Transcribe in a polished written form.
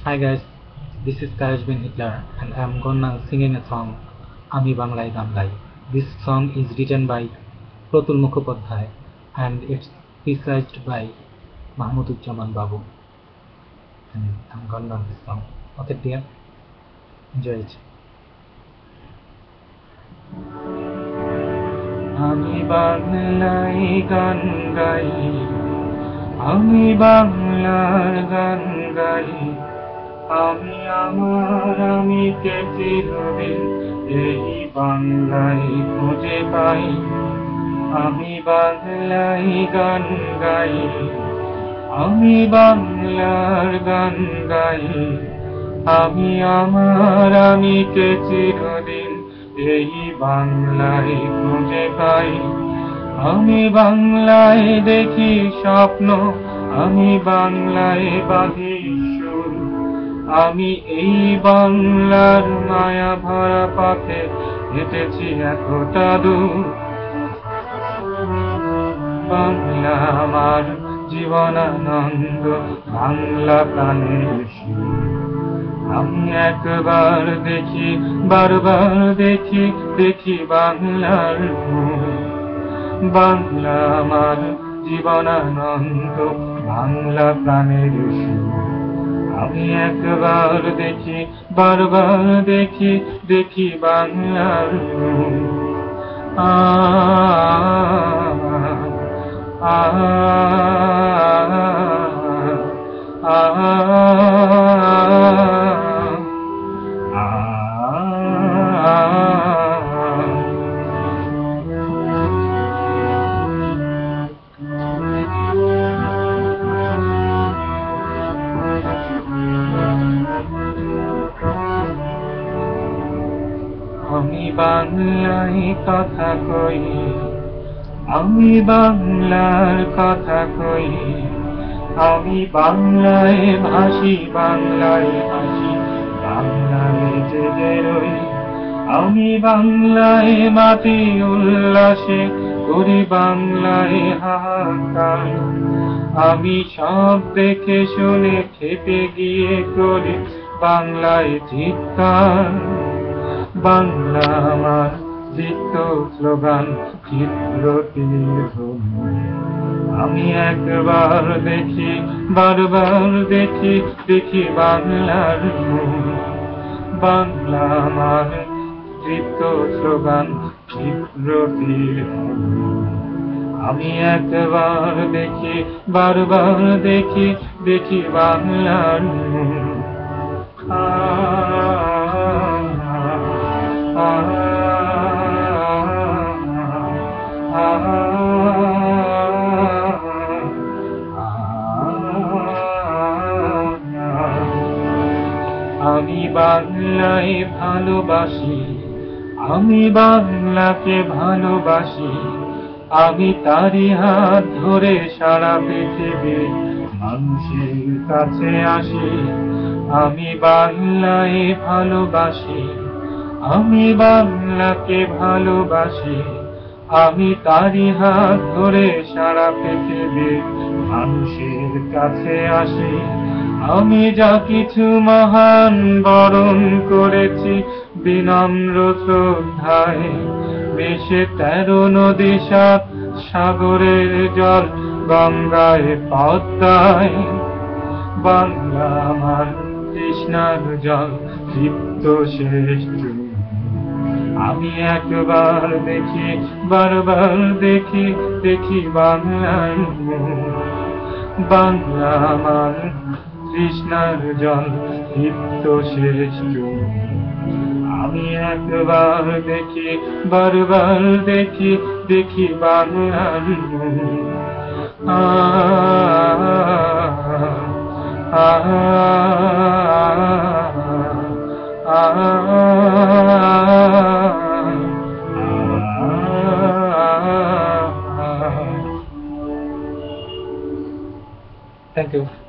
Hi guys, this is Karesh bin Hitler and I am gonna singing a song Ami Banglai Gan Gai. This song is written by Protul Mukhopadhyay and it's precised by Mahmuduzzaman Babu. And I'm gonna learn this song. Okay dear, enjoy it. Ami Banglai Gan Gai, Ami Banglar Gan Gai, আমি আমার আমিকে চিরদিন এই বাংলায় খুঁজে পাই। আমি বাংলায় গান গাই, আমি বাংলার গান গাই, আমি আমার আমিকে চিরদিন এই বাংলায় খুঁজে পাই। আমি বাংলায় দেখি স্বপ্ন, আমি বাংলায় বাঁধি সুর, আমি এই বাংলার মায়া ভরা পথে হেঁটেছি এতটা দূর। বাংলা আমার জীবনানন্দ, বাংলা প্রাণের সুর। আমি একবার দেখি, বারবার দেখি, দেখি বাংলার মুখ। বাংলা আমার জীবনানন্দ, বাংলা প্রাণের সুর। আমি একবার দেখি, বারবার দেখি, দেখি বাংলার মুখ। আ আ আ আমি বাংলায় কথা কই, আমি বাংলার কথা কই, আমি বাংলায় ভাসি, বাংলায় হাসি, বাংলায় জেগে রই। আমি বাংলায় মাটি উল্লাসে করি, বাংলায় হাহাকার। আমি সব দেখে শুনে খেপে গিয়ে করি বাংলায় চিৎকার। বাংলা আমার চিত্ত স্লোগান, চিত্রটির ধ্বনি। আমি একবার দেখি, বারবার দেখি, দেখি বাংলার মুখ। বাংলা আমার চিত্ত স্লোগান, চিত্রটির ধ্বনি। আমি একবার দেখি, বারবার দেখি, দেখি বাংলার মুখ। আমি বাংলায় ভালোবাসি, আমি বাংলাকে ভালোবাসি, আমি তারি হাত ধরে সারা পৃথিবীর মানুষের কাছে আসি। আমি বাংলায় ভালোবাসি, আমি বাংলাকে ভালোবাসি, আমি তারি হাত ধরে সারা পৃথিবীর মানুষের কাছে আসি। আমি যা কিছু মহান বরণ করেছি বিনম্র শ্রদ্ধায়, মিশে 13 নদী 7 সাগরের জল, গঙ্গায় পদ্মায়। বাংলা আমার তৃষ্ণার জল, তৃপ্ত শেষ জল। আমি একবার দেখি, বারবার দেখি, দেখি বাংলার মুখ। বাংলা আমার তৃষ্ণার জল, তৃপ্ত শেষ জল। আমি একবার দেখি, বারবার দেখি, দেখি বাংলার মুখ। আ আ আ Thank you.